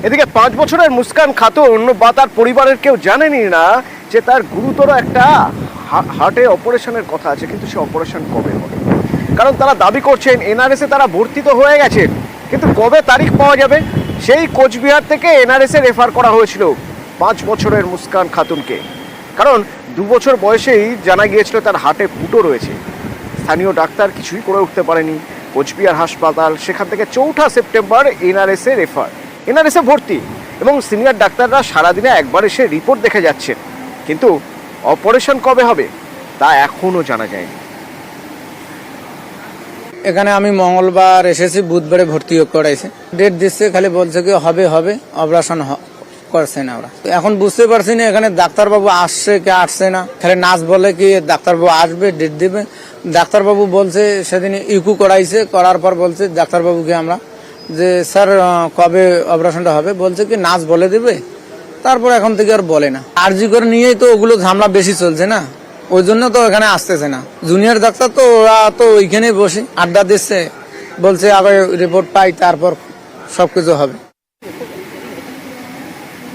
এদিকে 5 বছরের মুস্কান খাতুন বা তার পরিবারের কেউ জানেনি না যে তার গুরুতর একটা হার্টে অপারেশনের কথা আছে, কিন্তু সে অপারেশন কবে হবে। কারণ তারা দাবি করছেন এনআরএসে তারা ভর্তি তো হয়ে গেছেন, কিন্তু কবে তারিখ পাওয়া যাবে। সেই কোচবিহার থেকে এনআরএসে রেফার করা হয়েছিল 5 বছরের মুস্কান খাতুনকে, কারণ 2 বছর বয়সেই জানা গিয়েছিল তার হার্টে ফুটো রয়েছে। স্থানীয় ডাক্তার কিছুই করে উঠতে পারেনি। কোচবিহার হাসপাতাল সেখান থেকে 4 সেপ্টেম্বর এনআরএসে রেফার, এনআরএসে ভর্তি, এবং সিনিয়র ডাক্তাররা সারাদিনে একবার এসে রিপোর্ট দেখে যাচ্ছেন, কিন্তু অপারেশন কবে হবে তা এখনো জানা যায়নি। এখানে আমি মঙ্গলবার এসেছি, বুধবারে ভর্তি করাইছে, ডেট দিচ্ছে, খালি বলছে কি হবে হবে, অপারেশন করছে না। ওরা এখন বুঝতে পারছি না এখানে ডাক্তারবাবু আসছে কি আসছে না। খালি নার্স বলে কি ডাক্তারবাবু আসবে, ডেট দিবে। ডাক্তারবাবু বলছে সেদিন ইকু করাইছে, করার পর বলছে ডাক্তারবাবুকে আমরা যে স্যার কবে অপারেশনটা হবে, বলছে কি নার্স বলে দিবে। তারপর এখন থেকে আর বলে না। আরজি করে নিয়েই তো ওগুলো ঝামেলা বেশি চলছে না, ওই জন্য তো এখানে আসতেছে না। জুনিয়র ডাক্তার তো ওরা তো ওইখানে বসে আড্ডা দিচ্ছে, বলছে আবার রিপোর্ট পাই তারপর সবকিছু হবে।